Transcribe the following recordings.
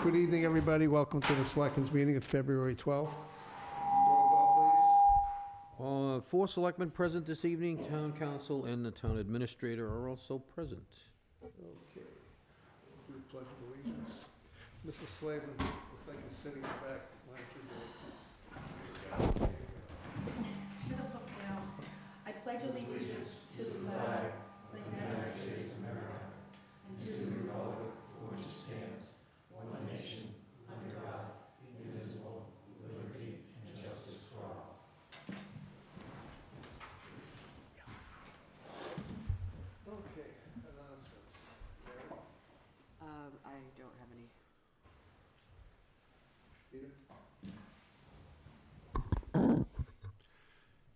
Good evening, everybody. Welcome to the Selectmen's meeting of February 12th. Roll call, 4 selectmen present this evening, town council and the town administrator are also present. please. Okay. Do the pledge of allegiance. Mrs. Slavin, looks like you're sitting in the back. Why don't you do it? Should have looked down. I pledge allegiance to the flag of the United States of America and to the republic for which it stands, one nation, under God, indivisible, with liberty and justice for all. Okay, announcements. Mary? I don't have any. Peter?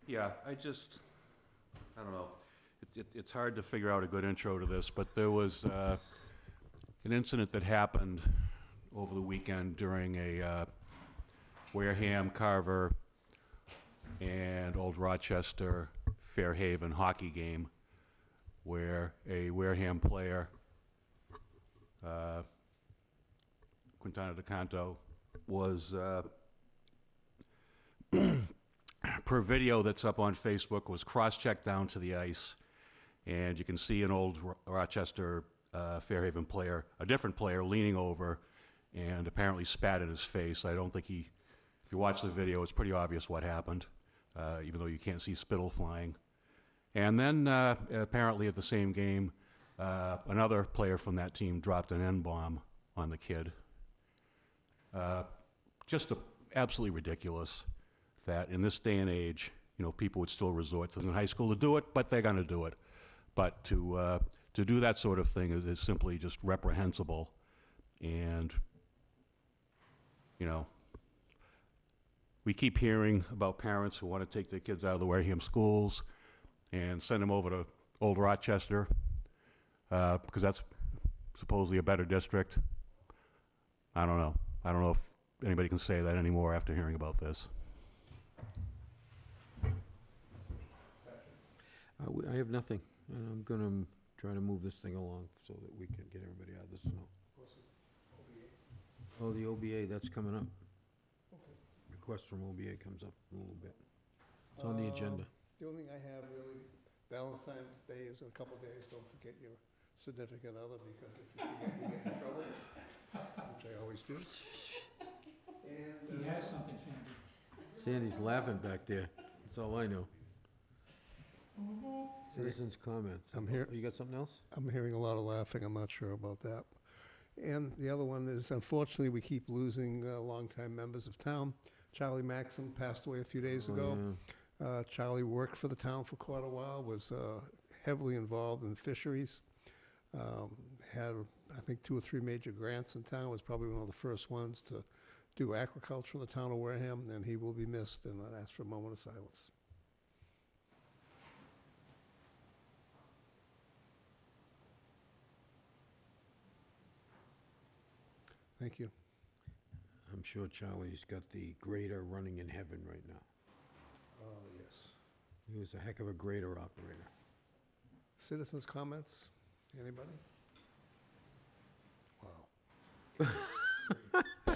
Yeah, I don't know. It's hard to figure out a good intro to this, but there was an incident that happened over the weekend during a Wareham, Carver, and Old Rochester Fairhaven hockey game where a Wareham player, Quintana DeCanto, was per video that's up on Facebook, was cross-checked down to the ice, and you can see an Old Rochester Fairhaven player, a different player, leaning over and apparently spat in his face. I don't think if you watch the video, it's pretty obvious what happened, even though you can't see spittle flying. And then apparently at the same game, another player from that team dropped an N-bomb on the kid. Just absolutely ridiculous that in this day and age, people would still resort to in high school to do it, but they're going to do it. But to do that sort of thing is simply just reprehensible. And, we keep hearing about parents who want to take their kids out of the Wareham schools and send them over to Old Rochester because that's supposedly a better district. I don't know. I don't know if anybody can say that anymore after hearing about this. I have nothing. I'm going to try to move this thing along so that we can get everybody out of the snow. Oh, the OBA, that's coming up. Request from OBA comes up in a little bit. It's on the agenda. The only thing I have really, Valentine's Day is in a couple days. Don't forget your significant other, because if you forget, you get in trouble, which I always do. And, He has something, Sandy. Sandy's laughing back there. That's all I know. Citizens' comments. I'm here. Oh, you got something else? I'm hearing a lot of laughing. I'm not sure about that. And the other one is, unfortunately, we keep losing longtime members of town. Charlie Maxim passed away a few days ago. Yeah. Charlie worked for the town for quite a while, was heavily involved in fisheries, had, I think, 2 or 3 major grants in town, was probably one of the first ones to do agriculture in the town of Wareham, and he will be missed, and I'd ask for a moment of silence. Thank you. I'm sure Charlie's got the grader running in heaven right now. Yes. He was a heck of a grader operator. Citizens' comments? Anybody? Wow.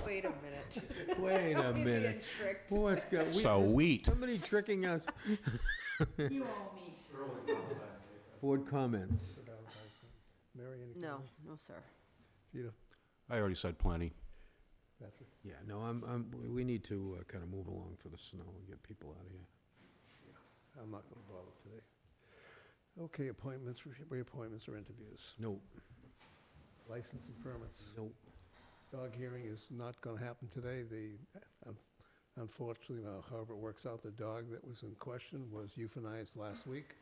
Wait a minute. Wait a We're being minute. tricked. What's got, Sweet. somebody tricking us. You all meet. Board comments. Mary, any No, comments? no, sir. Peter? I already said plenty. Patrick? Yeah, no, we need to kind of move along for the snow and get people out of here. I'm not going to bother today. Okay, appointments, reappointments, or interviews. Nope, License and permits. nope. Dog hearing is not going to happen today. Unfortunately, however it works out, the dog that was in question was euthanized last week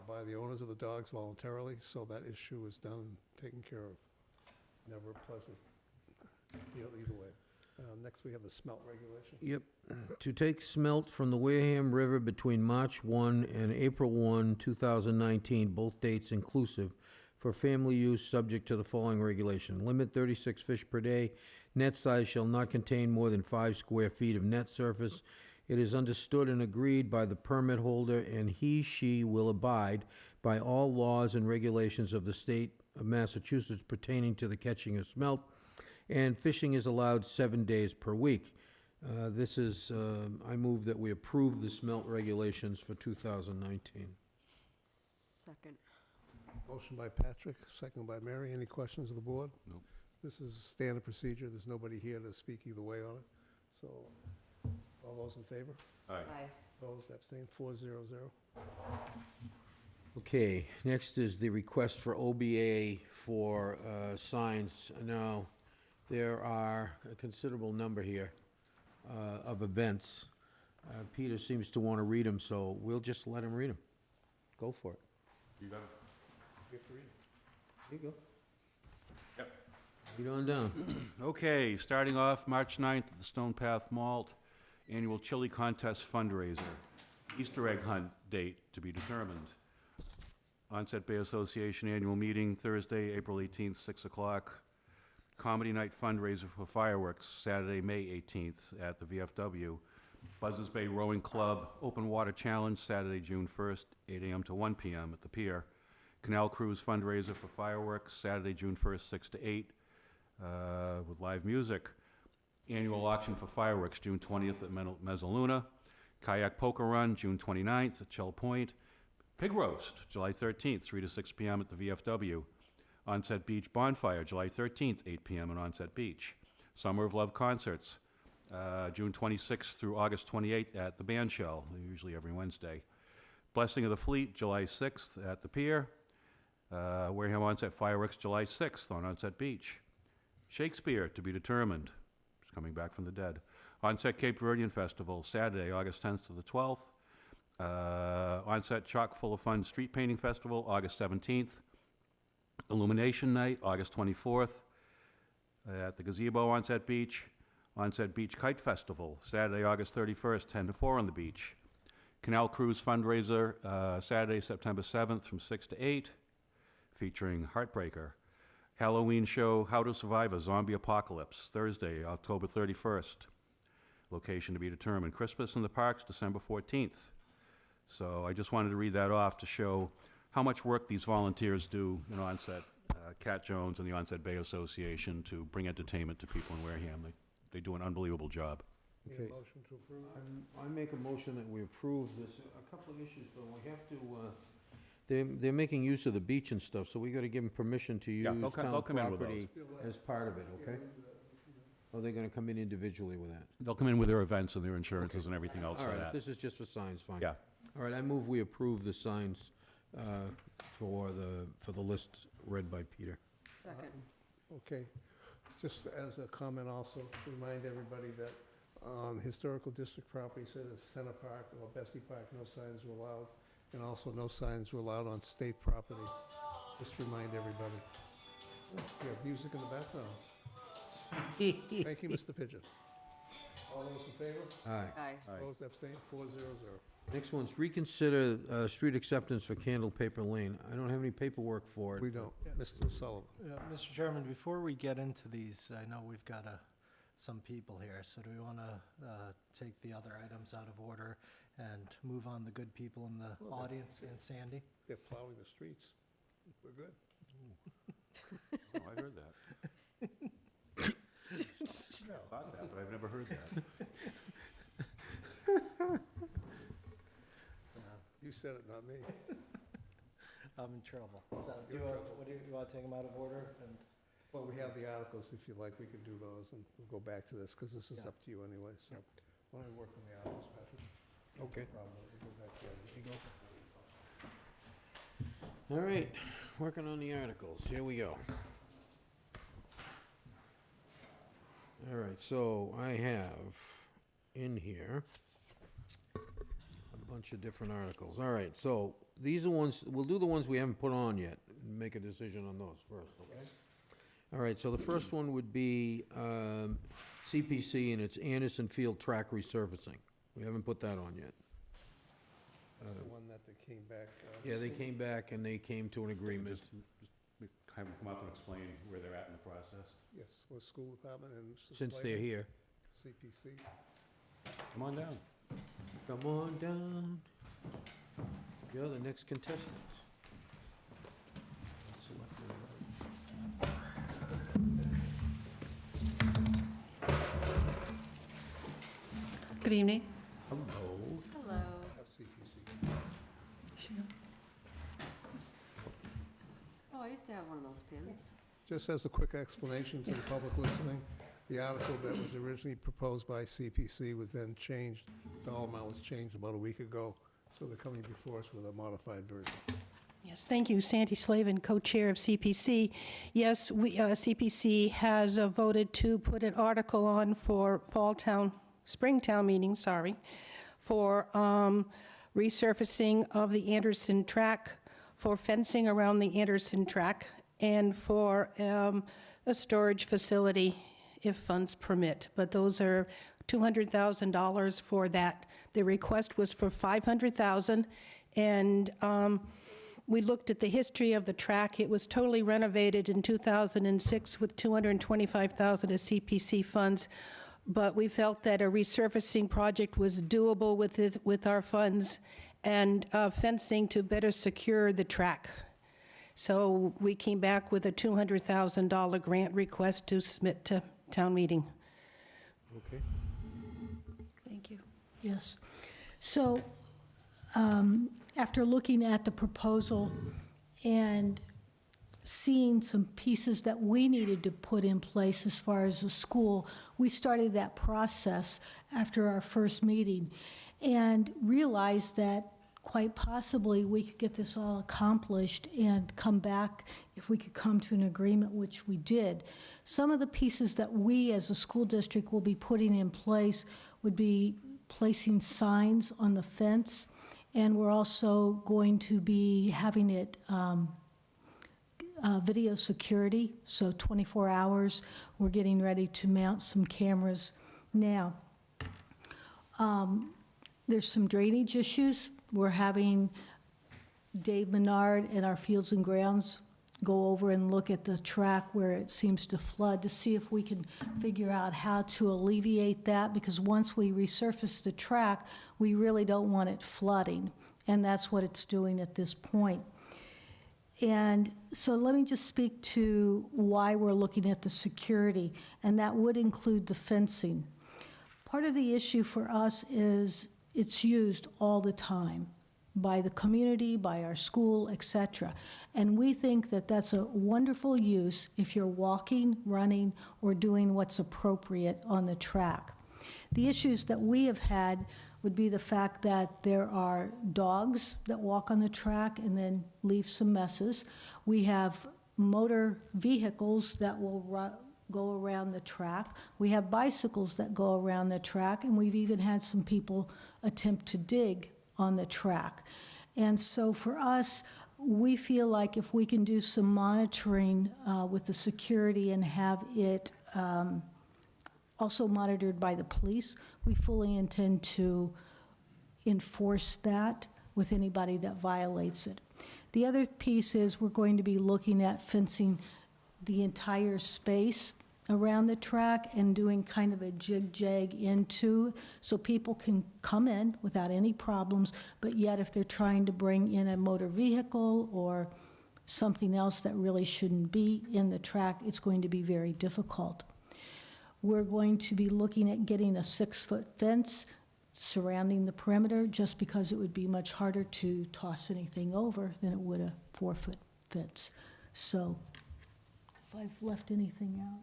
by the owners of the dogs voluntarily, so that issue is done and taken care of. Never a pleasant deal either way. Next, we have the smelt regulation. Yep. To take smelt from the Wareham River between March 1 and April 1, 2019, both dates inclusive, for family use subject to the following regulation. Limit 36 fish per day. Net size shall not contain more than 5 square feet of net surface. It is understood and agreed by the permit holder, and he/she will abide by all laws and regulations of the state of Massachusetts pertaining to the catching of smelt and fishing is allowed 7 days per week. This is, I move that we approve the smelt regulations for 2019. Second. Motion by Patrick, second by Mary. Any questions of the board? Nope. This is standard procedure. There's nobody here to speak either way on it. So, all those in favor? Aye. Aye. Opposed, abstained, 400. Okay, next is the request for OBA for signs. Now, there are a considerable number here of events. Peter seems to want to read them, so we'll just let him read them. Go for it. You got it? You have to read it. There you go. Yep. Read on down. Okay, starting off March 9th at the Stone Path Malt, annual chili contest fundraiser. Easter egg hunt date to be determined. Onset Bay Association annual meeting, Thursday, April 18th, 6 o'clock. Comedy night fundraiser for fireworks, Saturday, May 18th at the VFW. Buzzards Bay Rowing Club Open Water Challenge, Saturday, June 1st, 8 a.m. to 1 p.m. at the pier. Canal Cruise fundraiser for fireworks, Saturday, June 1st, 6 to 8, with live music. Annual auction for fireworks, June 20th at Mezzaluna. Kayak Poker Run, June 29th at Shell Point. Pig Roast, July 13th, 3 to 6 p.m. at the VFW. Onset Beach Bonfire, July 13th, 8 p.m. at Onset Beach. Summer of Love Concerts, June 26th through August 28th at the Band Shell, usually every Wednesday. Blessing of the Fleet, July 6th at the pier. Wareham Onset Fireworks, July 6th on Onset Beach. Shakespeare, to be determined. He's coming back from the dead. Onset Cape Verdean Festival, Saturday, August 10th to the 12th. Onset Chock Full of Fun Street Painting Festival, August 17th. Illumination Night, August 24th. At the Gazebo, Onset Beach. Onset Beach Kite Festival, Saturday, August 31st, 10 to 4 on the beach. Canal Cruise fundraiser, Saturday, September 7th from 6 to 8, featuring Heartbreaker. Halloween show, How to Survive a Zombie Apocalypse, Thursday, October 31st. Location to be determined. Christmas in the Parks, December 14th. So I just wanted to read that off to show how much work these volunteers do in Onset. Cat Jones and the Onset Bay Association to bring entertainment to people in Wareham. They do an unbelievable job. Need a Okay. motion to approve? I make a motion that we approve this. A couple of issues, though. We have to, they're making use of the beach and stuff, so we gotta give them permission to use Yeah, they'll town come in with those. property as part of it, okay? Or they're gonna come in individually with that? They'll come in with their events and their insurances and everything else All for right, if that. this is just for signs, fine. Yeah. All right, I move we approve the signs for the list read by Peter. Second. Okay. Just as a comment also, remind everybody that on historical district property, say the Center Park or Bessie Park, no signs were allowed, and also no signs were allowed on state properties. Just remind everybody. You have music in the background. Thank you, Mr. Pigeon. All those in favor? All right. Aye. Opposed, abstained, 400. Next one's reconsider street acceptance for Candle Paper Lane. I don't have any paperwork for it. We don't. Mr. Sullivan. Mr. Chairman, before we get into these, I know we've got some people here, so do we want to take the other items out of order and move on the good people in the Well, audience and Sandy? They're plowing the streets. We're good. Oh, I heard that. No. Thought that, but I've never heard that. You said it, not me. I'm in trouble. So do You're in you, trouble. what do you want to take them out of order? And Well, we have the articles, if you like, we can do those, and we'll go back to this, because this is Yeah. up to you anyway, so. Why don't we work on the articles, Patrick? Okay. No problem, we'll go back to it. All right, working on the articles. Here we go. All right, so I have in here a bunch of different articles. All right, so these are ones, we'll do the ones we haven't put on yet, and make a decision on those first, okay? All right, so the first one would be CPC and it's Anderson Field Track Resurfacing. We haven't put that on yet. That's the one that they came back. Yeah, they came back and they came to an agreement. Just have them come up and explain where they're at in the process. Yes, with school department and. Since they're here. CPC. Come on down. Come on down. You're the next contestant. Good evening. Hello. Hello. CPC. Oh, I used to have one of those pins. Just as a quick explanation to the public listening, the article that was originally proposed by CPC was then changed, the dollar amount was changed about a week ago, so they're coming before us with a modified version. Yes, thank you. Sandy Slavin, co-chair of CPC. Yes, CPC has voted to put an article on for Springtown meeting, for resurfacing of the Anderson track, for fencing around the Anderson track, and for a storage facility if funds permit. But those are $200,000 for that. The request was for $500,000, and we looked at the history of the track. It was totally renovated in 2006 with $225,000 of CPC funds, but we felt that a resurfacing project was doable with our funds, and fencing to better secure the track. So we came back with a $200,000 grant request to submit to town meeting. Okay. Thank you. Yes. So, after looking at the proposal and seeing some pieces that we needed to put in place as far as the school, we started that process after our first meeting and realized that quite possibly we could get this all accomplished and come back if we could come to an agreement, which we did. Some of the pieces that we as a school district will be putting in place would be placing signs on the fence, and we're also going to be having it video security, so 24 hours. We're getting ready to mount some cameras now. There's some drainage issues. We're having Dave Menard and our Fields and Grounds go over and look at the track where it seems to flood to see if we can figure out how to alleviate that, because once we resurface the track, we really don't want it flooding, and that's what it's doing at this point. And so let me just speak to why we're looking at the security, and that would include the fencing. Part of the issue for us is it's used all the time by the community, by our school, etc. And we think that that's a wonderful use if you're walking, running, or doing what's appropriate on the track. The issues that we have had would be the fact that there are dogs that walk on the track and then leave some messes. We have motor vehicles that will go around the track. We have bicycles that go around the track, and we've even had some people attempt to dig on the track. And so for us, we feel like if we can do some monitoring with the security and have it also monitored by the police, we fully intend to enforce that with anybody that violates it. The other piece is we're going to be looking at fencing the entire space around the track and doing kind of a jig-jag into, so people can come in without any problems, but yet if they're trying to bring in a motor vehicle or something else that really shouldn't be in the track, it's going to be very difficult. We're going to be looking at getting a 6-foot fence surrounding the perimeter, just because it would be much harder to toss anything over than it would a 4-foot fence. So, if I've left anything out.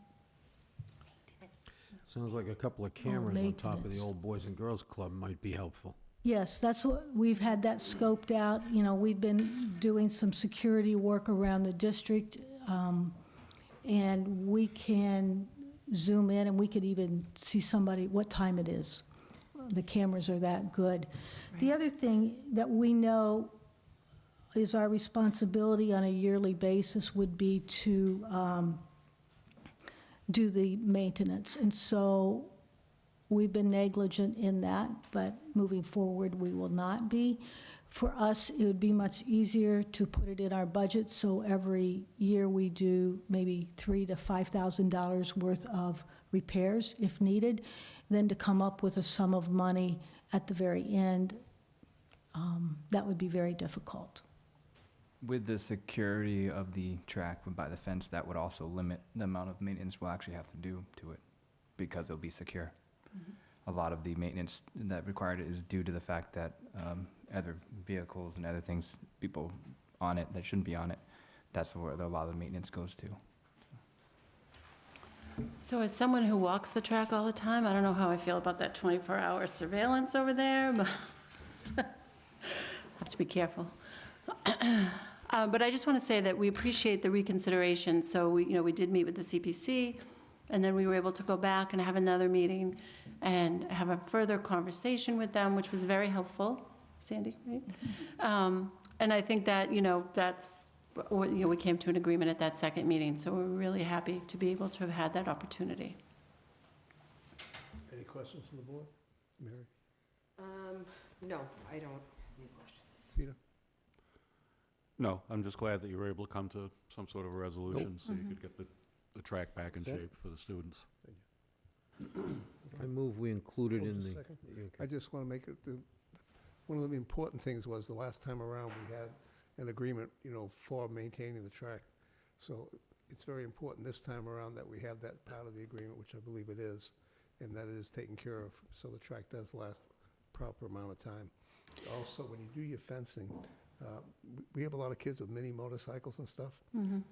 Sounds like a couple of cameras on top of the maintenance. old Boys and Girls Club might be helpful. Yes, that's what, we've had that scoped out. You know, we've been doing some security work around the district, and we can zoom in and we could even see somebody, what time it is. The cameras are that good. The other thing that we know is our responsibility on a yearly basis would be to do the maintenance. And so we've been negligent in that, but moving forward, we will not be. For us, it would be much easier to put it in our budget, so every year we do maybe $3,000 to $5,000 worth of repairs if needed, than to come up with a sum of money at the very end. That would be very difficult. With the security of the track by the fence, that would also limit the amount of maintenance we'll actually have to do to it, because it'll be secure. a lot of the maintenance that required is due to the fact that other vehicles and other things, people on it that shouldn't be on it, that's where a lot of the maintenance goes to. So as someone who walks the track all the time, I don't know how I feel about that 24-hour surveillance over there, but have to be careful. But I just want to say that we appreciate the reconsideration. So we did meet with the CPC, and then we were able to go back and have another meeting and have a further conversation with them, which was very helpful. Sandy, right? And I think that, we came to an agreement at that second meeting, so we're really happy to be able to have had that opportunity. Any questions from the board? Mary? No, I don't have any questions. Peter? No, I'm just glad that you were able to come to some sort of a resolution so you could get the track back in Yeah. shape for the students. I move we include it Hold in just a the. second. Yeah, I okay. just want to make it, one of the important things was the last time around, we had an agreement, for maintaining the track. So it's very important this time around that we have that part of the agreement, which I believe it is, and that it is taken care of, so the track does last a proper amount of time. Also, when you do your fencing, we have a lot of kids with mini motorcycles and stuff.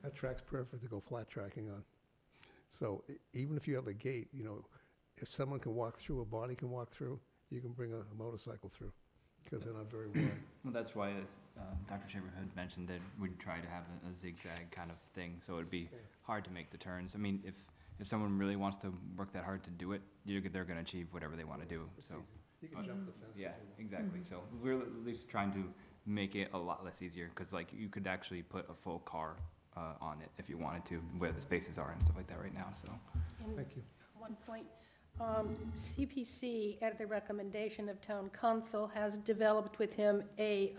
That track's perfect to go flat tracking on. So even if you have a gate, if someone can walk through, a body can walk through, you can bring a motorcycle through, because they're not very wide. Well, that's why, as Dr. Shaver had mentioned, that we'd try to have a zigzag kind of thing, so it'd be hard to make the turns. I mean, if someone really wants to work that hard to do it, they're gonna achieve whatever they wanna do, It's so. easy. You can jump the fence. if Yeah, you want. exactly, so we're at least trying to make it a lot less easier, because like, you could actually put a full car on it if you wanted to, where the spaces are and stuff like that right now, so. Thank you. One point, CPC, at the recommendation of town council, has developed with him a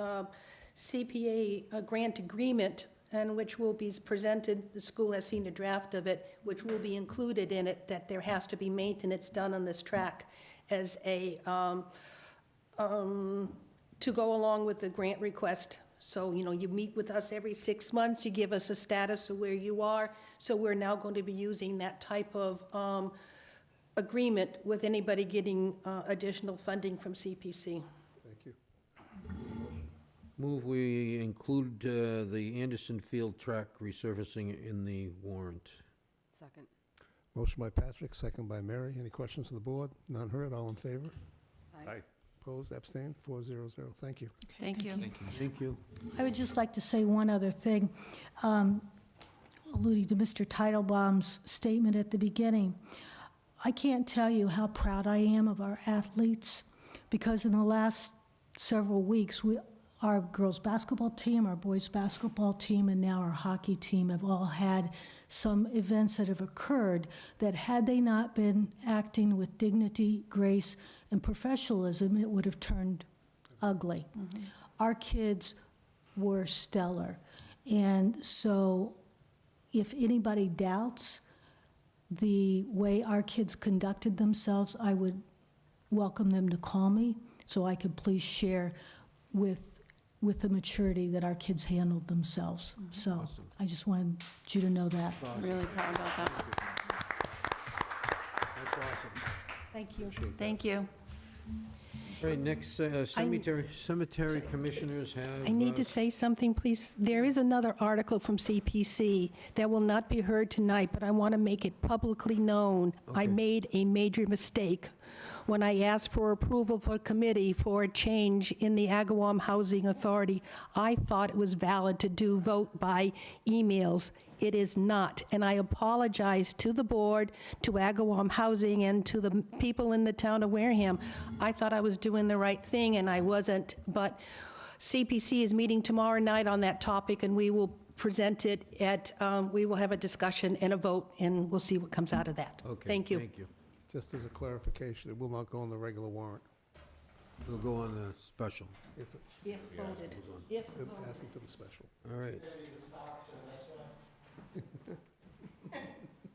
CPA grant agreement, and which will be presented, the school has seen a draft of it, which will be included in it, that there has to be maintenance done on this track as a, to go along with the grant request. So, you meet with us every 6 months, you give us a status of where you are. So we're now going to be using that type of agreement with anybody getting additional funding from CPC. Thank you. Move we include the Anderson Field track resurfacing in the warrant. Second. Motion by Patrick, second by Mary. Any questions from the board? None heard, all in favor? Aye. Opposed, abstained, 400. Thank you. Thank you. Thank you. I would just like to say one other thing, alluding to Mr. Teitelbaum's statement at the beginning. I can't tell you how proud I am of our athletes, because in the last several weeks, our girls' basketball team, our boys' basketball team, and now our hockey team have all had some events that have occurred that, had they not been acting with dignity, grace, and professionalism, it would have turned ugly. Our kids were stellar. And so if anybody doubts the way our kids conducted themselves, I would welcome them to call me so I could please share with the maturity that our kids handled themselves. So I just wanted you to know that. Really proud about that. That's awesome. Thank you. Thank you. All right, next, cemetery commissioners have. I need to say something, please. There is another article from CPC that will not be heard tonight, but I want to make it publicly known. I Okay. made a major mistake when I asked for approval for a committee for a change in the Agawam Housing Authority. I thought it was valid to do vote by emails. It is not, and I apologize to the board, to Agawam Housing, and to the people in the town of Wareham. I thought I was doing the right thing, and I wasn't, but CPC is meeting tomorrow night on that topic, and we will present it at, we will have a discussion and a vote, and we'll see what comes out of that. Okay, Thank you. Thank you. Just as a clarification, it will not go on the regular warrant. We'll go on the special. If If voted. If they're voted. asking for the special. All right.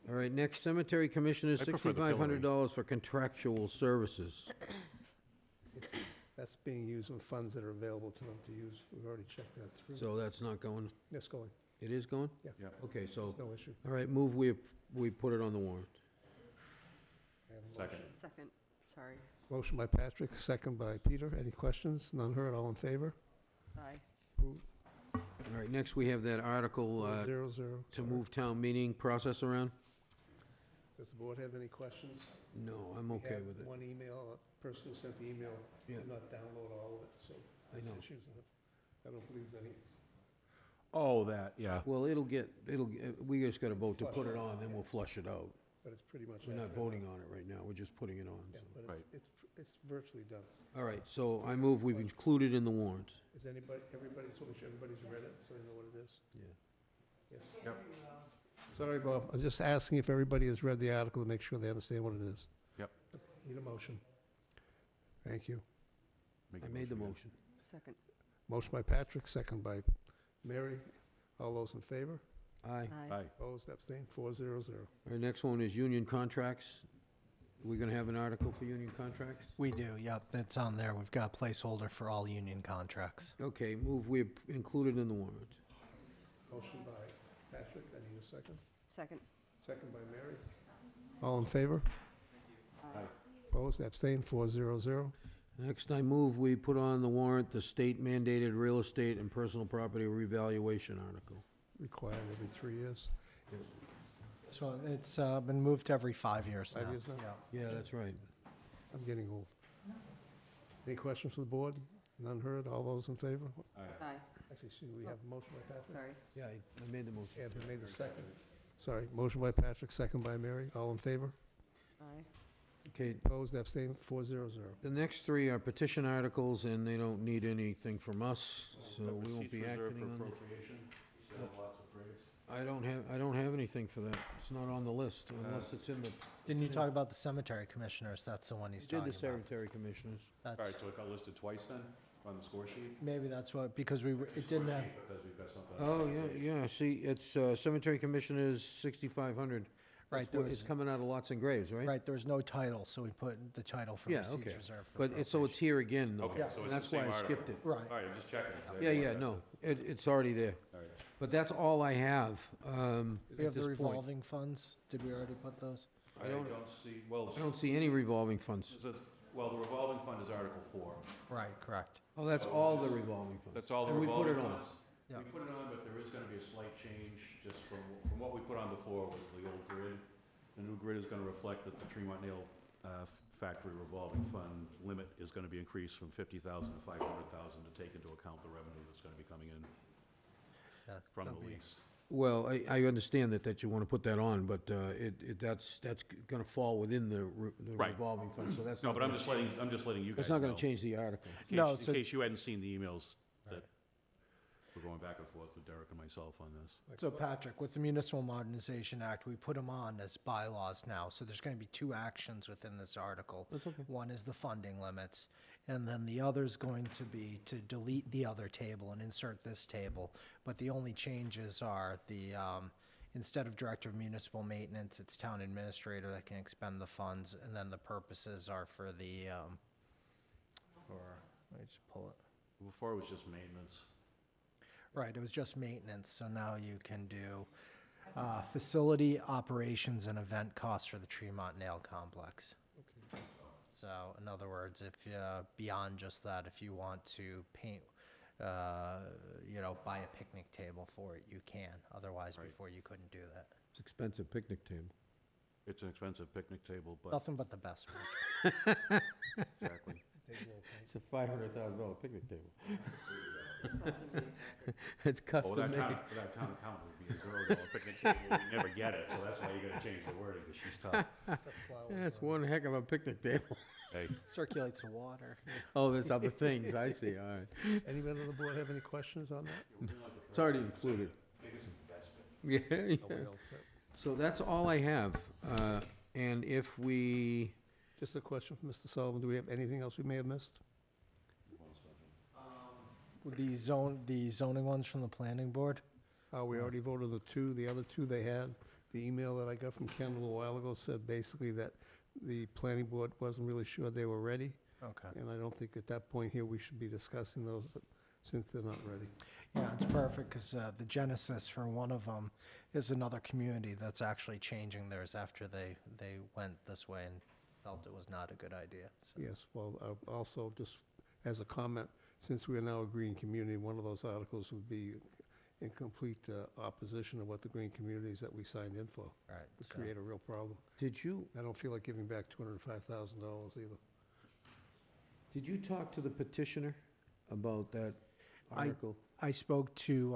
All right, next, cemetery commissioners, I prefer the pillory. $6,500 for contractual services. That's being used on funds that are available to them to use. We've already checked that through. So that's not going, Yes, going. it is going? Yeah. Yeah. Okay, so, No issue. all right, move we put it on the warrant. I have a Second. motion. Second. Sorry. Motion by Patrick, second by Peter. Any questions? None heard, all in favor? Aye. Approved. All right, next we have that article 4-0. to Sorry. move town meeting process around. Does the board have any questions? No, I'm okay with We it. had one email, a person who sent the email Yeah. did not download all of it, so I know. there's issues. I don't believe there's any. Oh, that, yeah. Well, we just gotta vote to put it on, then we'll flush it out. But it's pretty much. We're not accurate. voting on it right now, we're just putting it on. Yeah, so. but Right. it's virtually done. All right, so I move we've included in the warrant. Is everybody, so make sure everybody's read it, so they know what it is? Yeah. Yes. Yep. Sorry, Bob, I'm just asking if everybody has read the article to make sure they understand what it is. Yep. Need a motion. Thank you. Make I a made the yeah. motion. Second. Motion by Patrick, second by Mary. All those in favor? Aye. Aye. Opposed, abstained, 4-0. All right, next one is union contracts. We're gonna have an article for union contracts? We do, yep, it's on there. We've got a placeholder for all union contracts. Okay, move we included in the warrant. Motion by Patrick, I need a second. Second. Second by Mary. All in favor? Aye. Opposed, abstained, 4-0. Next, I move we put on the warrant the state mandated real estate and personal property revaluation article. Required every 3 years. So it's been moved every 5 years now. 5 years now? Yeah. Yeah, that's right. I'm getting old. Any questions from the board? None heard, all those in favor? Aye. Actually, excuse me, we have a motion by Patrick. Sorry. Yeah, I made the motion. Anthony made the second. Sorry, motion by Patrick, second by Mary. All in favor? Aye. Okay, Opposed, abstained, 4-0. the next three are petition articles, and they don't need anything from us, so we won't be acting on them. I don't have anything for that. It's not on the list, unless it's in the, Didn't you talk about the cemetery commissioners? That's the one he's did talking the about. sanitary commissioners. All That's, right, so it got listed twice then, on the score sheet? maybe that's what, because it didn't have, Because we've got something. Oh, yeah, see, it's cemetery commissioners, 6,500. Right, It's coming out of lots and graves, right? right, there was no title, so we put the title for Yeah, receipts okay. reserved for But so it's here again, though. Okay, so it's the That's why same I skipped article. it. Right. All right, I'm just checking. 'cause I Yeah, didn't know that. it's already there. All right. But that's all I have, We at have the this point. revolving funds. Did we already put those? I don't- see, well, I don't see any revolving funds. well, the revolving fund is Article 4. Right, correct. Oh, that's all the revolving funds. That's all the And we put revolving it on. funds? Yeah. We put it on, but there is gonna be a slight change, just from what we put on before was the old grid. The new grid is gonna reflect that the Tremont Nail Factory revolving fund limit is gonna be increased from 50,000 to 500,000 to take into account the revenue that's gonna be coming in Yeah, from the that'll be- lease. Well, I understand that you want to put that on, but that's going to fall within the Right. revolving fund, so that's No, not but gonna I'm just letting you guys That's know. not going to change the article. No, In so- case you hadn't seen the emails that Right. we're going back and forth with Derek and myself on this. So Patrick, with the Municipal Modernization Act, we put them on as bylaws now, so there's going to be two actions within this article. That's okay. One is the funding limits, and then the other's going to be to delete the other table and insert this table. But the only changes are instead of Director of Municipal Maintenance, it's Town Administrator that can expend the funds, and then the purposes are for let me just pull it. Before it was just maintenance. Right, it was just maintenance, so now you can do facility, operations, and event costs for the Tremont Nail Complex. So, in other words, if, beyond just that, if you want to paint, buy a picnic table for it, you can. Otherwise, Right. before you couldn't do that. It's expensive picnic table. It's an expensive picnic table, but Nothing but the best. exactly. It's a $500,000 picnic table. It's Well, custom that made. town accountant would be a $0 picnic table. We never get it, so that's why you gotta change the wording, because she's tough. That's one heck of a picnic table. Hey, Circulates the water. Oh, there's other things, I see, all right. Anybody on the board have any questions on that? It's already included. Yeah, Are we yeah. all set? So that's all I have. And if we, Just a question from Mr. Sullivan, do we have anything else we may have missed? The zoning ones from the planning board? We already voted the other two they had. The email that I got from Kendall a while ago said basically that the planning board wasn't really sure they were ready. Okay. And I don't think at that point here we should be discussing those since they're not ready. Yeah, it's perfect, because the genesis for one of them is another community that's actually changing theirs after they went this way, and felt it was not a good idea. So. Yes, well, also, just as a comment, since we are now a green community, one of those articles would be in complete opposition of what the green communities that we signed in for. Right. Would So- create a real problem. Did you, I don't feel like giving back $205,000 either. did you talk to the petitioner about that article? I spoke to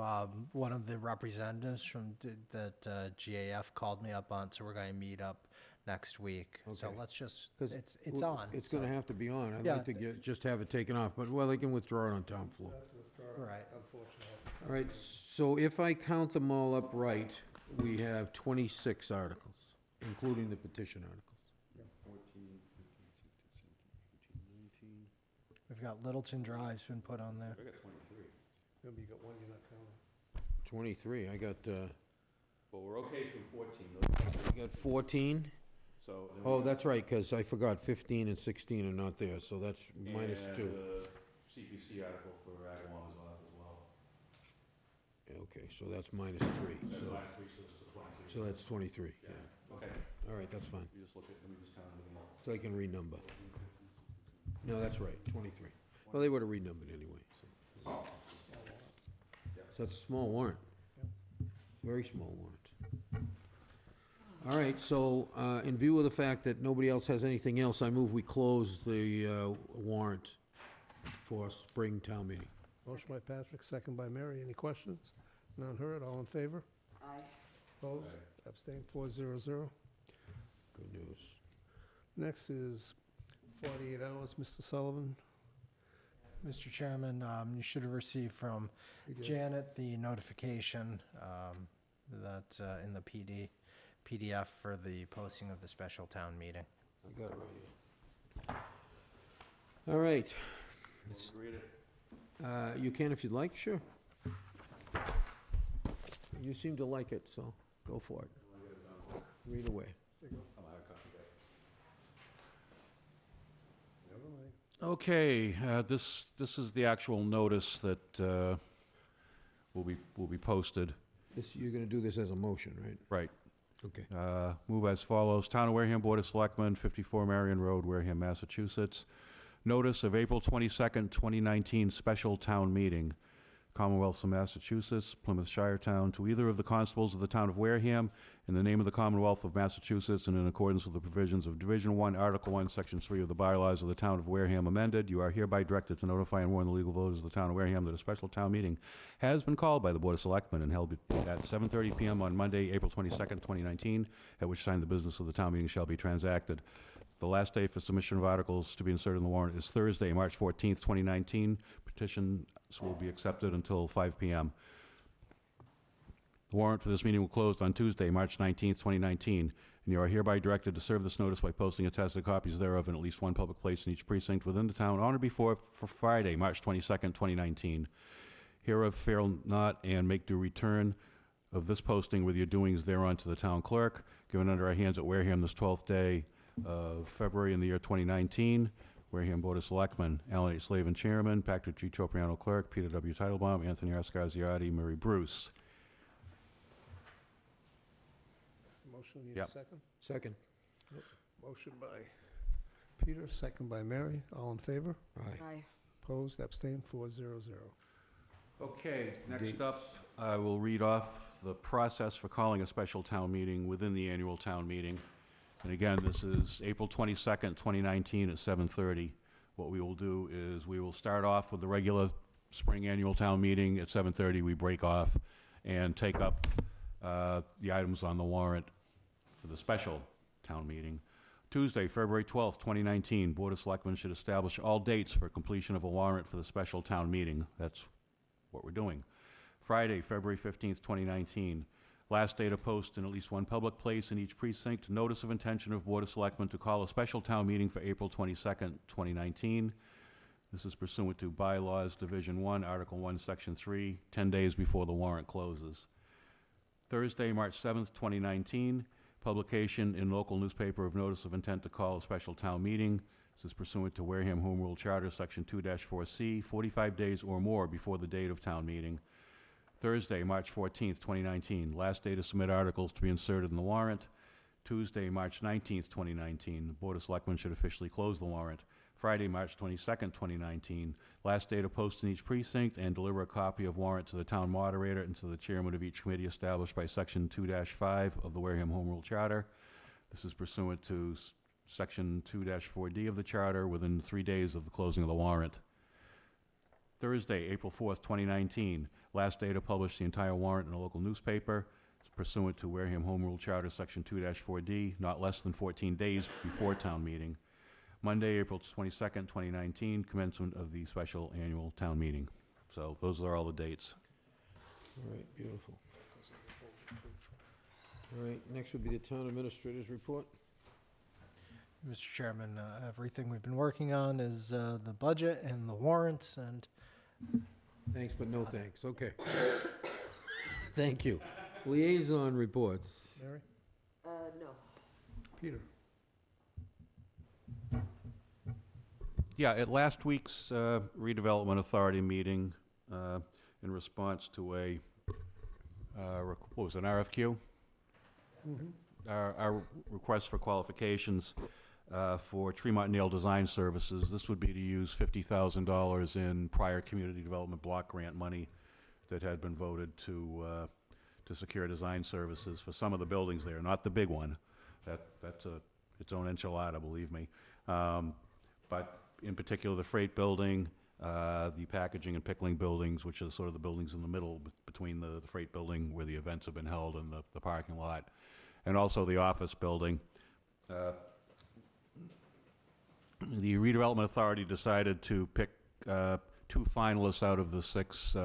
one of the representatives from that GAF called me up on, so we're going to meet up next week. So Okay. let's just, 'Cause it's on. It's gonna so- have to be on. I'd Yeah. like to just have it taken off, but, well, they can withdraw it on town floor. Right. Unfortunately. All right, so if I count them all up right, we have 26 articles, including the petition articles. 14, 15, 16, 17, 18, 19. We've got Littleton Drive's been put on there. I got 23. Remember, you got one you're not counting. 23, I got, Well, we're okay through 14, I got 14. so. then Oh, we- that's right, because I forgot 15 and 16 are not there, so that's minus And 2. the CPC article for Agawam is off as well. Okay, so that's minus 3, That's so, last week, so it's 23. so that's 23, Yeah, yeah. okay. All right, that's fine, You just look at, let me just count everything up. so I can renumber. No, that's right, 23. Well, they would have renumbered anyway, so. So that's a small warrant. Very small warrant. All right, so, in view of the fact that nobody else has anything else, I move we close the warrant for spring town meeting. Motion by Patrick, second by Mary. Any questions? None heard, all in favor? Aye. Opposed? Abstained, 400. Good news. Next is 48 hours, Mr. Sullivan. Mr. Chairman, you should have received from You did. Janet the notification that in the PDF for the posting of the special town meeting. I got it right here. All right. Read it. You can if you'd like, sure. You seem to like it, so go for it. Read away. I'm out of copy guy. Never mind. Okay, this is the actual notice that will be posted. You're gonna do this as a motion, right? Right. Okay. Move as follows. Town of Wareham Board of Selectmen, 54 Marion Road, Wareham, Massachusetts. Notice of April 22nd, 2019 special town meeting. Commonwealth of Massachusetts, Plymouth Shire Town, to either of the constables of the town of Wareham, in the name of the Commonwealth of Massachusetts and in accordance with the provisions of Division 1, Article 1, Section 3 of the bylaws of the town of Wareham amended, you are hereby directed to notify and warn the legal voters of the town of Wareham that a special town meeting has been called by the Board of Selectmen and held at 7:30 p.m. on Monday, April 22nd, 2019, at which time the business of the town meeting shall be transacted. The last day for submission of articles to be inserted in the warrant is Thursday, March 14th, 2019. Petitions will be accepted until 5 p.m. The warrant for this meeting will close on Tuesday, March 19th, 2019, and you are hereby directed to serve this notice by posting attested copies thereof in at least one public place in each precinct within the town on or before for Friday, March 22nd, 2019. Hereof fail not and make due return of this posting with your doings thereon to the town clerk, given under our hands at Wareham this 12th day of February in the year 2019. Wareham Board of Selectmen, Alan H. Slavin, Chairman, Patrick G. Tropiano, Clerk, Peter W. Titlebaum, Anthony R. Scarziati, Murray Bruce. That's the motion. Need a Yep. second? Second. Motion by Peter, second by Mary. All in favor? Aye. Aye. Opposed? Abstained, 400. Okay, next Dates. up, I will read off the process for calling a special town meeting within the annual town meeting. And again, this is April 22nd, 2019 at 7:30. What we will do is we will start off with the regular spring annual town meeting at 7:30. We break off and take up the items on the warrant for the special town meeting. Tuesday, February 12th, 2019, Board of Selectmen should establish all dates for completion of a warrant for the special town meeting. That's what we're doing. Friday, February 15th, 2019, last day to post in at least one public place in each precinct, notice of intention of Board of Selectmen to call a special town meeting for April 22nd, 2019. This is pursuant to Bylaws, Division 1, Article 1, Section 3, 10 days before the warrant closes. Thursday, March 7th, 2019, publication in local newspaper of notice of intent to call a special town meeting. This is pursuant to Wareham Home Rule Charter, Section 2-4C, 45 days or more before the date of town meeting. Thursday, March 14th, 2019, last day to submit articles to be inserted in the warrant. Tuesday, March 19th, 2019, the Board of Selectmen should officially close the warrant. Friday, March 22nd, 2019, last day to post in each precinct and deliver a copy of warrant to the town moderator and to the chairman of each committee established by Section 2-5 of the Wareham Home Rule Charter. This is pursuant to Section 2-4D of the Charter within 3 days of the closing of the warrant. Thursday, April 4th, 2019, last day to publish the entire warrant in a local newspaper pursuant to Wareham Home Rule Charter, Section 2-4D, not less than 14 days before town meeting. Monday, April 22nd, 2019, commencement of the special annual town meeting. So those are all the dates. All right, beautiful. All right, next would be the town administrator's report. Mr. Chairman, everything we've been working on is the budget and the warrants, and Thanks, but no thanks, okay. Thank you. Liaison reports. Mary? No. Peter? Yeah, at last week's redevelopment authority meeting, in response to a, what was it, an RFQ? Our request for qualifications for Tremont Nail Design Services. This would be to use $50,000 in prior community development block grant money that had been voted to secure design services for some of the buildings there, not the big one. That's its own enchilada, believe me. But in particular, the freight building, the packaging and pickling buildings, which are sort of the buildings in the middle between the freight building where the events have been held and the parking lot, and also the office building. The redevelopment authority decided to pick 2 finalists out of the 6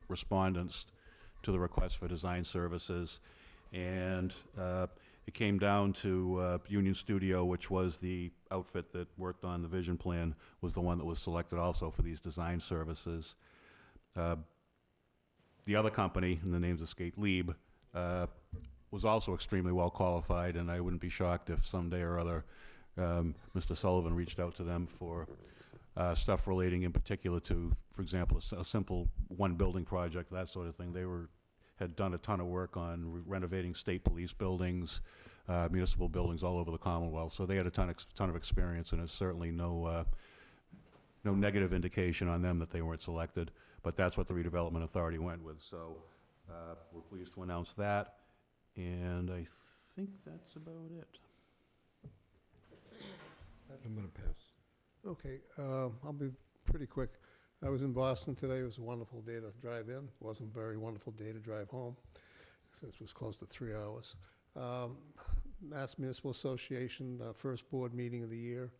respondents to the request for design services, and it came down to Union Studio, which was the outfit that worked on the vision plan, was the one that was selected also for these design services. The other company, and the name's escaped, Lieb, was also extremely well qualified, and I wouldn't be shocked if someday or other Mr. Sullivan reached out to them for stuff relating in particular to, for example, a simple one building project, that sort of thing. They had done a ton of work on renovating state police buildings, municipal buildings all over the Commonwealth, so they had a ton of experience, and there's certainly no negative indication on them that they weren't selected, but that's what the redevelopment authority went with. So we're pleased to announce that, and I think that's about it. I'm gonna pass. Okay, I'll be pretty quick. I was in Boston today. It was a wonderful day to drive in. It wasn't a very wonderful day to drive home, since it was close to 3 hours. Mass Municipal Association, first board meeting of the year.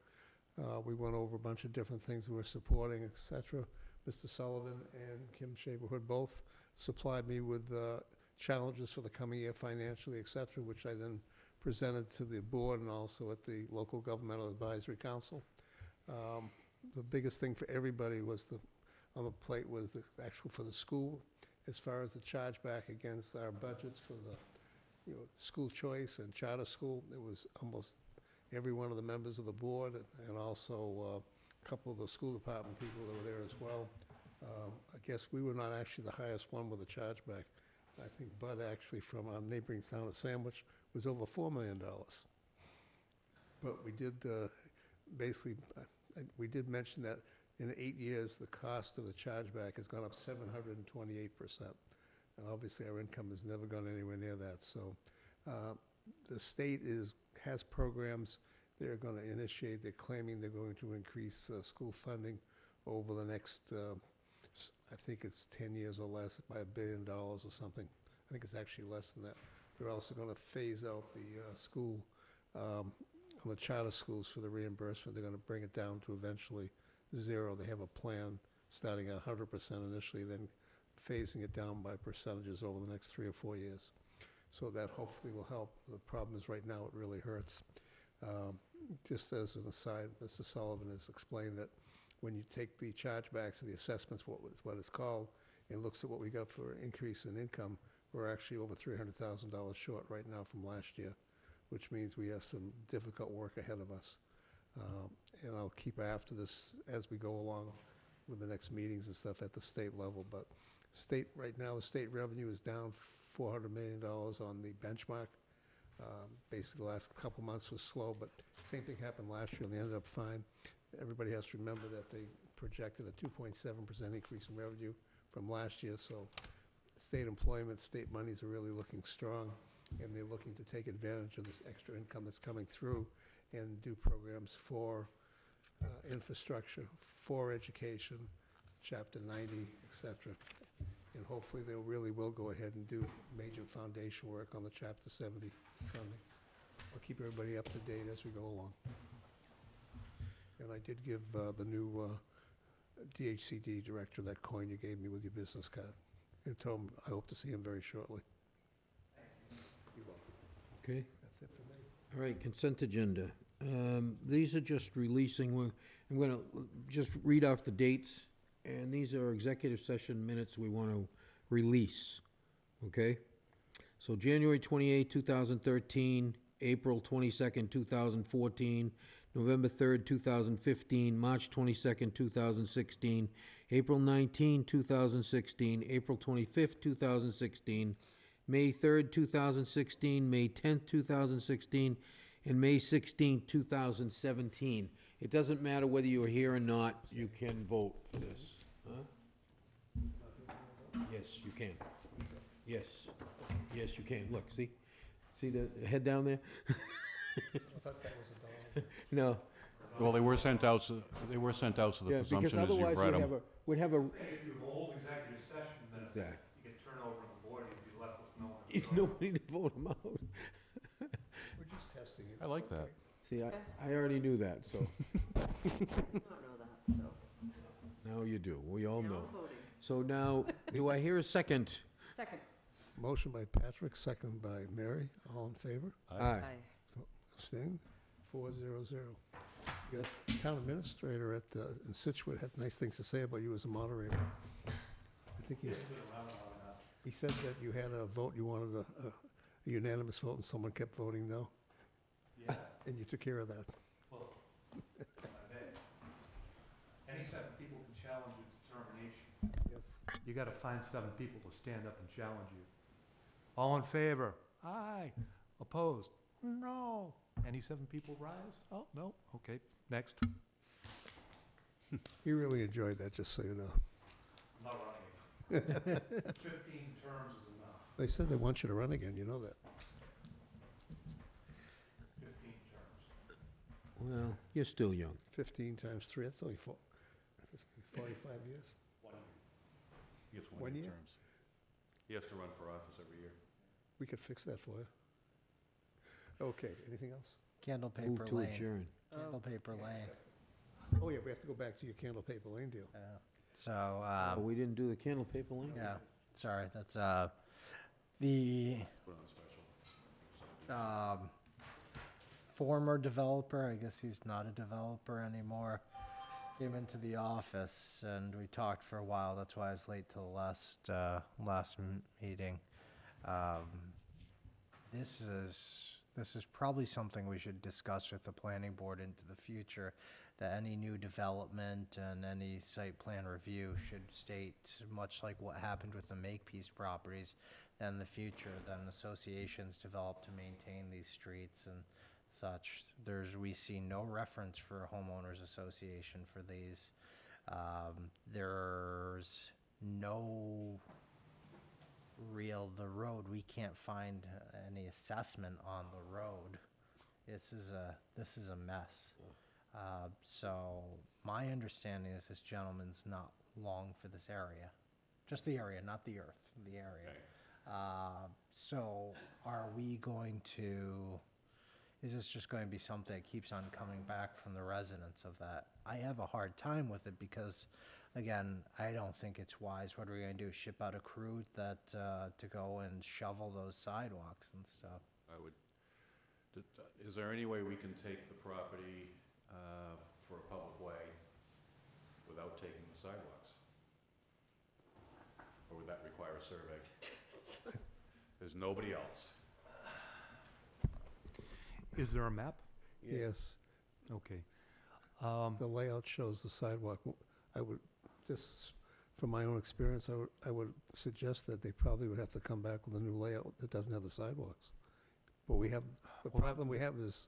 We went over a bunch of different things that we're supporting, et cetera. Mr. Sullivan and Kim Shaverhood both supplied me with challenges for the coming year financially, et cetera, which I then presented to the board and also at the local governmental advisory council. The biggest thing for everybody was on the plate was for the school, as far as the chargeback against our budgets for the school choice and charter school. It was almost every one of the members of the board, and also a couple of the school department people that were there as well. I guess we were not actually the highest one with a chargeback. I think Bud actually from our neighboring town of Sandwich was over $4 million. But we did basically, we did mention that in 8 years, the cost of the chargeback has gone up 728%. And obviously, our income has never gone anywhere near that. So the state has programs they're going to initiate. They're claiming they're going to increase school funding over the next, I think it's 10 years or less, by $1 billion or something. I think it's actually less than that. They're also going to phase out the school, on the charter schools for the reimbursement. They're going to bring it down to eventually 0. They have a plan starting at 100% initially, then phasing it down by percentages over the next 3 or 4 years. So that hopefully will help. The problem is right now it really hurts. Just as an aside, Mr. Sullivan has explained that when you take the chargebacks and the assessments, what it's called, and looks at what we got for increase in income, we're actually over $300,000 short right now from last year, which means we have some difficult work ahead of us. And I'll keep after this as we go along with the next meetings and stuff at the state level. But right now, the state revenue is down $400 million on the benchmark. Basically, the last couple months was slow, but same thing happened last year, and they ended up fine. Everybody has to remember that they projected a 2.7% increase in revenue from last year, so state employment, state monies are really looking strong, and they're looking to take advantage of this extra income that's coming through and do programs for infrastructure, for education, Chapter 90, et cetera. And hopefully they really will go ahead and do major foundation work on the Chapter 70 funding. I'll keep everybody up to date as we go along. And I did give the new DHCD director that coin you gave me with your business card, and told him I hope to see him very shortly. You're welcome. Okay. That's it for me. All right, consent agenda. These are just releasing, I'm going to just read off the dates, and these are executive session minutes we want to release, okay? So January 28, 2013, April 22nd, 2014, November 3rd, 2015, March 22nd, 2016, April 19, 2016, April 25th, 2016, May 3rd, 2016, May 10th, 2016, and May 16th, 2017. It doesn't matter whether you are here or not, you can vote for this. Huh? Yes, you can. Yes. Yes, you can. Look, see? See the head down there? I thought that was a dollar. No. Well, they were sent out, so the Yeah, because presumption is otherwise you've read them. we'd have a, If you hold executive session, then Exact. you get turnover on the board, you'd be left with no one. it's nobody to vote them out. We're just testing it. I like It's okay. that. See, I already knew that, so I don't know that, so. now you do. We all Now know. I'm voting. So now, do I hear a second? Second. Motion by Patrick, second by Mary. All in favor? Aye. Abstain? 4-0-0. Yes. Town administrator in Situate had nice things to say about you as a moderator. I think he said that you had a vote, you wanted a unanimous vote, and someone kept voting no. Yeah, And you took care of that. well, any 7 people can challenge your determination. Yes. You gotta find 7 people to stand up and challenge you. All in favor? Aye. Opposed? No. Any 7 people rise? Oh, no. Okay, next. He really enjoyed that, just so you know. I'm not running again. 15 terms is enough. They said they want you to run again, you know that. 15 terms. Well, you're still young. 15 times 3, that's only 45 years. He gets 1 1 year? year terms. He has to run for office every year. We could fix that for you. Okay, anything else? Candle Move Paper to Lane. adjourn. Candle Paper Lane. Oh, yeah, we have to go back to your Candle Paper Lane deal. Yeah. So, Oh, we didn't do the candle paper lane? yeah, sorry, that's, the, Put on a special. former developer, I guess he's not a developer anymore, came into the office and we talked for a while. That's why I was late to the last meeting. This is probably something we should discuss with the planning board into the future, that any new development and any site plan review should state, much like what happened with the Makepeace properties, that in the future, then associations develop to maintain these streets and such. We see no reference for a homeowners association for these. There's no the road, we can't find any assessment on the road. This is a mess. So my understanding is this gentleman's not long for this area. Just the area, not the earth, the area. So are we going to, is this just going to be something that keeps on coming back from the residents of that? I have a hard time with it because, again, I don't think it's wise. What are we going to do, ship out a crew that, to go and shovel those sidewalks and stuff? Is there any way we can take the property for a public way without taking the sidewalks? Or would that require a survey? There's nobody else. Is there a map? Yes, Okay. the layout shows the sidewalk. I would, just from my own experience, I would suggest that they probably would have to come back with a new layout that doesn't have the sidewalks. But we have, the Well, problem we have is,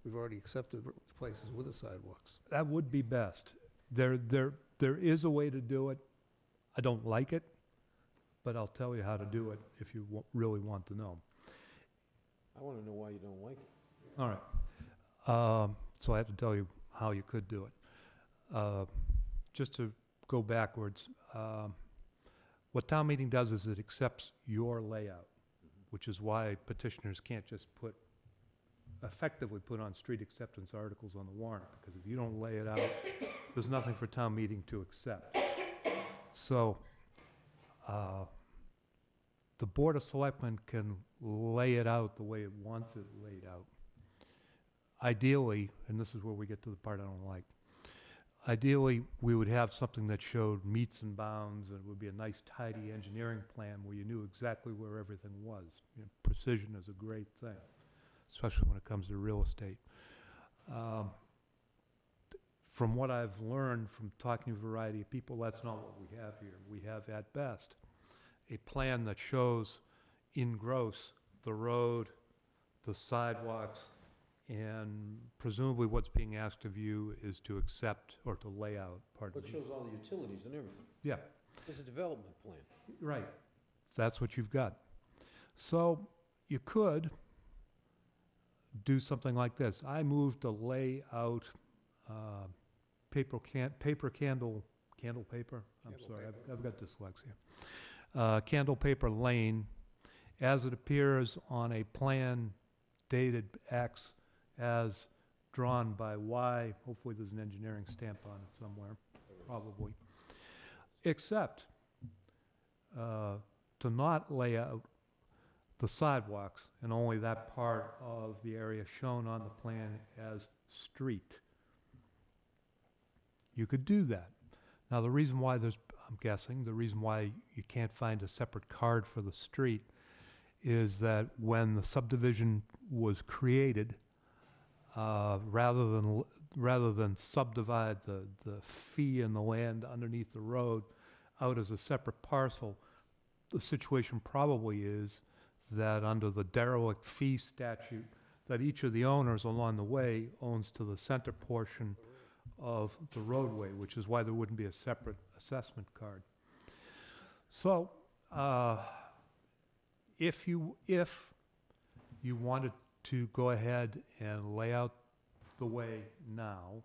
we've already accepted places with the sidewalks. That would be best. There is a way to do it. I don't like it, but I'll tell you how to do it if you really want to know. I want to know why you don't like it. All right. So I have to tell you how you could do it. Just to go backwards, what town meeting does is it accepts your layout, which is why petitioners can't just effectively put on street acceptance articles on the warrant, because if you don't lay it out, there's nothing for town meeting to accept. So, the Board of Selectmen can lay it out the way it wants it laid out. Ideally, and this is where we get to the part I don't like, ideally, we would have something that showed meets and bounds, and it would be a nice tidy engineering plan where you knew exactly where everything was. You know, precision is a great thing, especially when it comes to real estate. From what I've learned from talking to a variety of people, that's not what we have here. We have, at best, a plan that shows in gross the road, the sidewalks, and presumably what's being asked of you is to accept or to lay out, pardon But me. shows all the utilities and everything. Yeah, It's a development plan. right. So that's what you've got. So you could do something like this. I move to lay out paper, candle paper? I'm Candle sorry, paper. I've got dyslexia. Candle paper lane, as it appears on a plan dated X, as drawn by Y. Hopefully there's an engineering stamp on it somewhere, probably. Except to not lay out the sidewalks and only that part of the area shown on the plan as street. You could do that. Now, the reason why I'm guessing, the reason why you can't find a separate card for the street is that when the subdivision was created, rather than subdivide the fee and the land underneath the road out as a separate parcel, the situation probably is that under the derelict fee statute, that each of the owners along the way owns to the center portion of the roadway, which is why there wouldn't be a separate assessment card. So, if you wanted to go ahead and lay out the way now,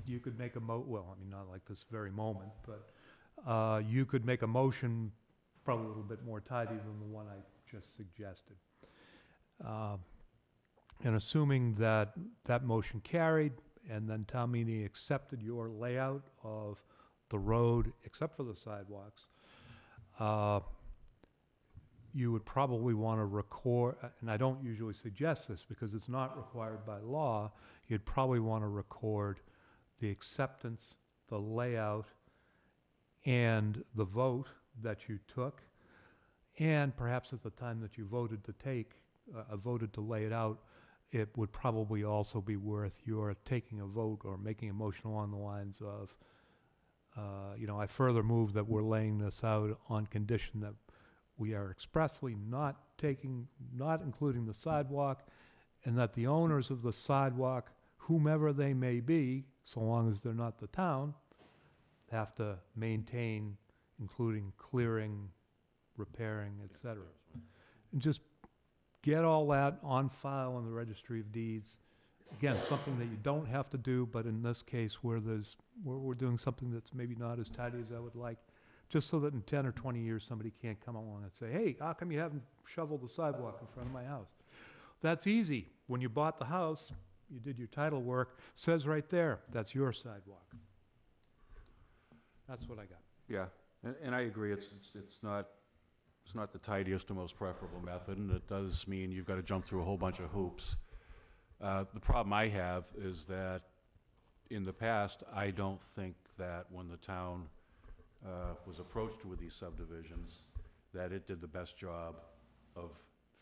you could make well, I mean, not like this very moment, but you could make a motion probably a little bit more tidy than the one I just suggested. And assuming that that motion carried, and then town meeting accepted your layout of the road, except for the sidewalks, you would probably want to record, and I don't usually suggest this because it's not required by law, you'd probably want to record the acceptance, the layout, and the vote that you took, and perhaps at the time that you voted to lay it out, it would probably also be worth your taking a vote or making a motion along the lines of, I further move that we're laying this out on condition that we are expressly not including the sidewalk, and that the owners of the sidewalk, whomever they may be, so long as they're not the town, have to maintain, including clearing, repairing, etc. And just get all that on file in the Registry of Deeds. Again, something that you don't have to do, but in this case where we're doing something that's maybe not as tidy as I would like, just so that in 10 or 20 years somebody can't come along and say, hey, how come you haven't shoveled the sidewalk in front of my house? That's easy. When you bought the house, you did your title work, says right there, that's your sidewalk. That's what I got. Yeah, and I agree, it's not the tidiest or most preferable method, and it does mean you've got to jump through a whole bunch of hoops. The problem I have is that in the past, I don't think that when the town was approached with these subdivisions, that it did the best job of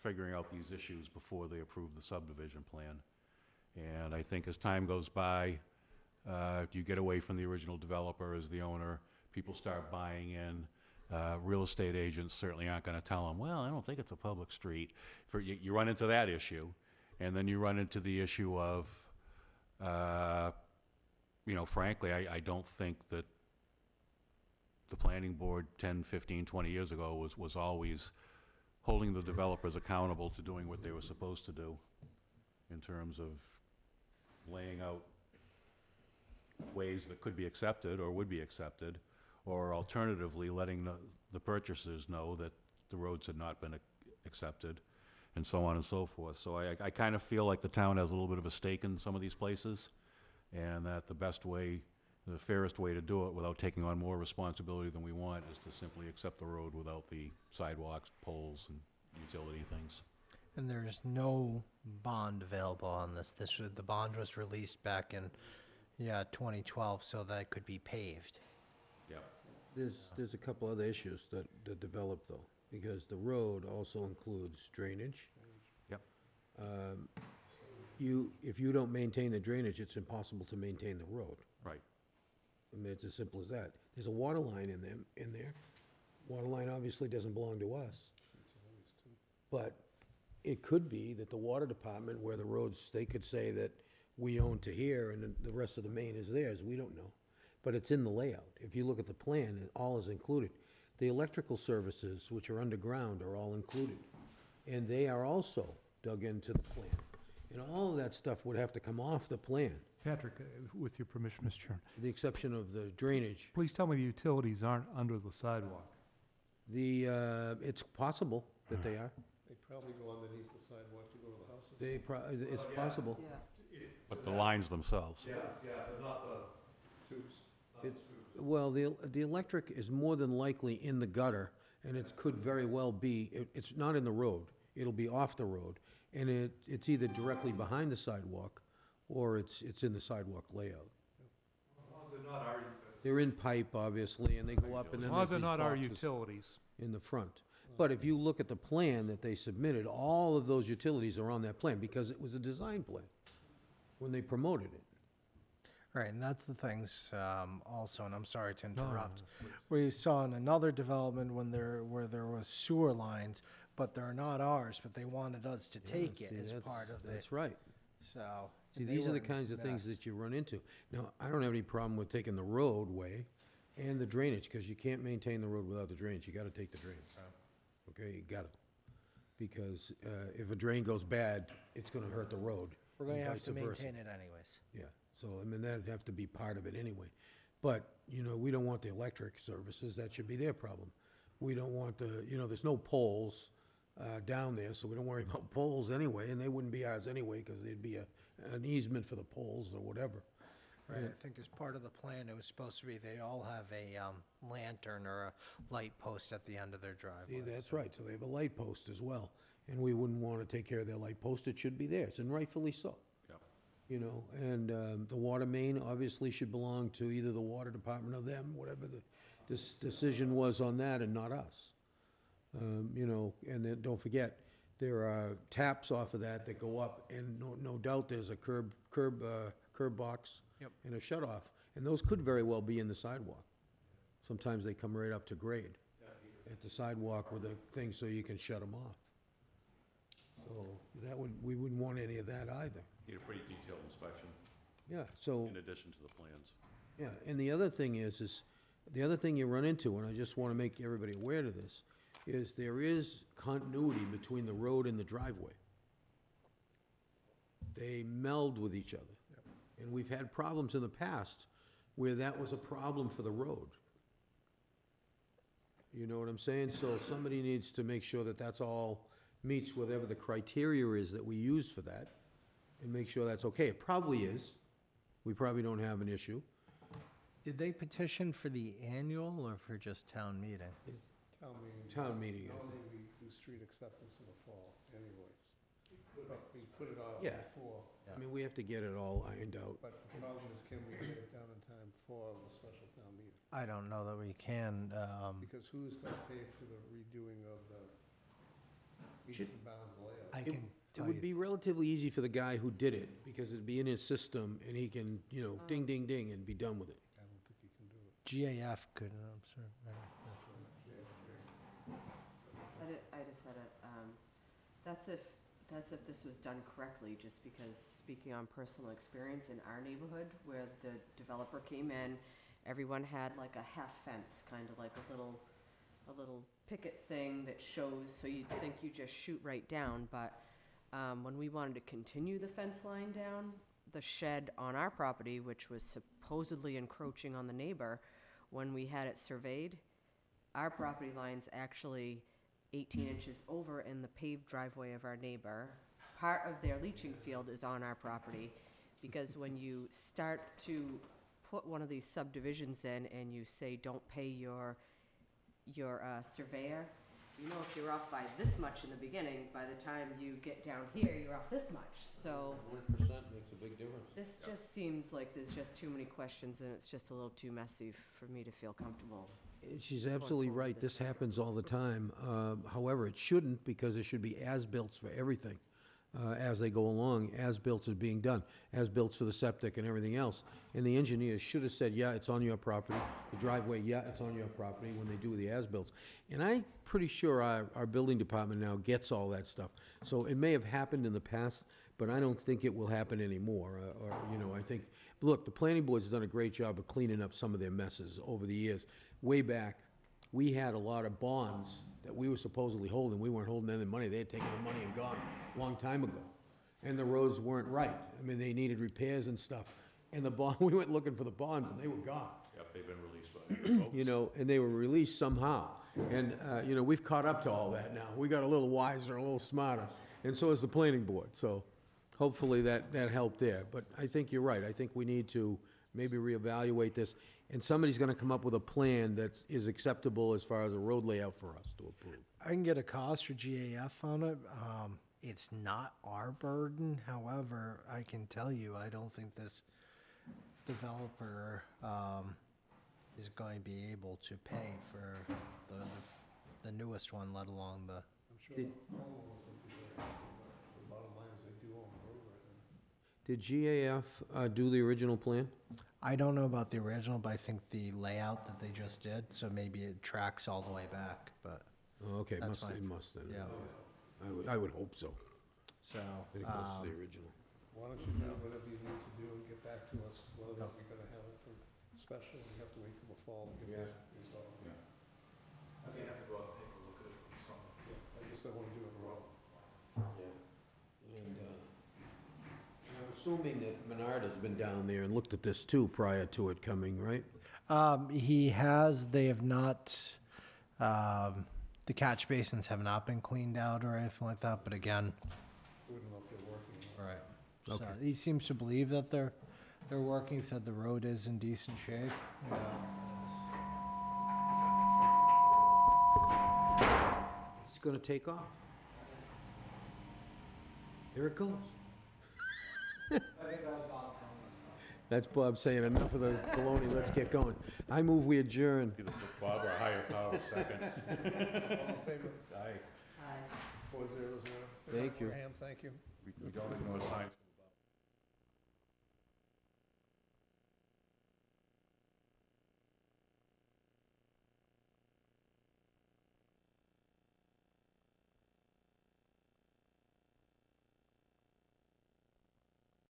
figuring out these issues before they approved the subdivision plan. And I think as time goes by, you get away from the original developer as the owner, people start buying in, Real estate agents certainly aren't gonna tell them, well, I don't think it's a public street. You run into that issue, and then you run into the issue of, frankly, I don't think that the planning board 10, 15, 20 years ago was always holding the developers accountable to doing what they were supposed to do in terms of laying out ways that could be accepted or would be accepted, or alternatively letting the purchasers know that the roads had not been accepted, and so on and so forth. So I kind of feel like the town has a little bit of a stake in some of these places, and that the best way, the fairest way to do it without taking on more responsibility than we want is to simply accept the road without the sidewalks, poles, and utility things. And there's no bond available on this. The bond was released back in, 2012, so that it could be paved. Yep. There's a couple other issues that develop, though, because the road also includes drainage. Yep. If you don't maintain the drainage, it's impossible to maintain the road. Right. I mean, it's as simple as that. There's a water line in there. Water line obviously doesn't belong to us. But it could be that the water department, where the roads, they could say that we own to here and then the rest of the main is theirs. We don't know. But it's in the layout. If you look at the plan, it all is included. The electrical services, which are underground, are all included. And they are also dug into the plan. And all of that stuff would have to come off the plan, Patrick, with your permission, Mr. Chairman, with the exception of the drainage. please tell me the utilities aren't under the sidewalk. It's possible that they are. They probably go underneath the sidewalk to go to the houses. It's possible. But the lines themselves. Yeah, but not the tubes. Well, the electric is more than likely in the gutter, and it could very well be, it's not in the road. It'll be off the road, and it's either directly behind the sidewalk, or it's in the sidewalk layout. As long as they're not our, They're in pipe, obviously, and they go up, and as then long as there's they're these not our boxes utilities. in the front. But if you look at the plan that they submitted, all of those utilities are on that plan, because it was a design plan when they promoted it. Right, and that's the things, also, and I'm sorry to No, interrupt. We saw in another development where there was sewer lines, but they're not ours, but they wanted us to take it See, as that's- part of the, That's right. so. See, they these are were the a kinds of things mess. that you run into. Now, I don't have any problem with taking the roadway and the drainage, because you can't maintain the road without the drainage. You gotta take the drainage. Okay, you gotta. Because, if a drain goes bad, it's gonna hurt the road. We're gonna and have to vice versa. maintain it anyways. Yeah, so, I mean, that'd have to be part of it anyway. But, we don't want the electric services, that should be their problem. We don't want there's no poles down there, so we don't worry about poles anyway, and they wouldn't be ours anyway, because there'd be an easement for the poles or whatever. Right, I think as part of the plan, it was supposed to be, they all have a lantern or a light post at the end of their driveway. See, that's right, so they have a light post as well, and we wouldn't want to take care of their light post, it should be theirs, and rightfully so. Yep. And the water main obviously should belong to either the water department or them, whatever this decision was on that, and not us. And then, don't forget, there are taps off of that go up, and no doubt there's a curb box. Yep. And a shut-off, and those could very well be in the sidewalk. Sometimes they come right up to grade at the sidewalk with a thing so you can shut them off. So we wouldn't want any of that either. Need a pretty detailed inspection Yeah, so, in addition to the plans. yeah, and the other thing is the other thing you run into, and I just want to make everybody aware of this, is there is continuity between the road and the driveway. They meld with each other. And we've had problems in the past where that was a problem for the road. You know what I'm saying? So somebody needs to make sure that that's all meets whatever the criteria is that we use for that, and make sure that's okay. It probably is. We probably don't have an issue. Did they petition for the annual or for just town meeting? Town meeting, I think. Normally, we do street acceptance in the fall anyways. But we put it off Yeah. before. I mean, we have to get it all ironed out. But the problem is, can we get it done in time for the special town meeting? I don't know that we can, Because who's gonna pay for the redoing of the meets and bounds layout? I It- can It tell would you. be relatively easy for the guy who did it, because it'd be in his system, and he can, ding, ding, ding, and be done with it. I don't think you can do it. GAF could, I'm sorry. I just had a, that's if this was done correctly, just because speaking on personal experience in our neighborhood where the developer came in, everyone had like a half fence, kind of like a little picket thing that shows, so you'd think you just shoot right down, but when we wanted to continue the fence line down, the shed on our property, which was supposedly encroaching on the neighbor, when we had it surveyed, our property line's actually 18 inches over in the paved driveway of our neighbor. Part of their leaching field is on our property, because when you start to put one of these subdivisions in and you say, don't pay your surveyor, you know, if you're off by this much in the beginning, by the time you get down here, you're off this much. So 1% makes a big difference. this just seems like there's just too many questions, and it's just a little too messy for me to feel comfortable. She's absolutely forward right. with This this. happens all the time. However, it shouldn't, because there should be as-built for everything. As they go along, as-built is being done, as-built for the septic and everything else. And the engineers should have said, yeah, it's on your property. The driveway, yeah, it's on your property, when they do the as-bills. And I'm pretty sure our building department now gets all that stuff. So it may have happened in the past, but I don't think it will happen anymore. Or, you know, I think, look, the planning board's done a great job of cleaning up some of their messes over the years. Way back, we had a lot of bonds that we were supposedly holding. We weren't holding any money. They had taken the money and gone a long time ago. And the roads weren't right. I mean, they needed repairs and stuff. And the bond, we went looking for the bonds and they were gone. Yep, they've been released by folks. You know, and they were released somehow. And, you know, we've caught up to all that now. We got a little wiser, a little smarter. And so has the planning board. So hopefully that helped there. But I think you're right. I think we need to maybe reevaluate this. And somebody's gonna come up with a plan that is acceptable as far as a road layout for us to approve. I can get a cost for GAF on it. It's not our burden. However, I can tell you, I don't think this developer is going to be able to pay for the newest one, let alone the. I'm sure the homeowners would be there. The bottom line is they do own the road right now. Did GAF do the original plan? I don't know about the original, but I think the layout that they just did, so maybe it tracks all the way back, but, Oh, okay, That's it fine. must then. yeah. I would hope so. So, That it goes to the original. Why don't you do whatever you need to do and get back to us, whether or not we're gonna have it for special, we have to wait till the fall to get this resolved. Yeah. I think I have to go out and take a look at it this summer. Yeah, I just don't wanna do it wrong. And I'm assuming that Menard has been down there and looked at this too prior to it coming, right? he has, they have not, the catch basins have not been cleaned out or anything like that, but again, We don't know if they're working or not. right. So Okay. he seems to believe that they're working, he said the road is in decent shape. It's gonna take off. There it goes. That's Bob saying, enough of the baloney, let's get going. I move we adjourn. Either Bob or higher power second. All in favor? Aye. 4-0-0. Thank you. Wareham, thank you. We don't ignore signs.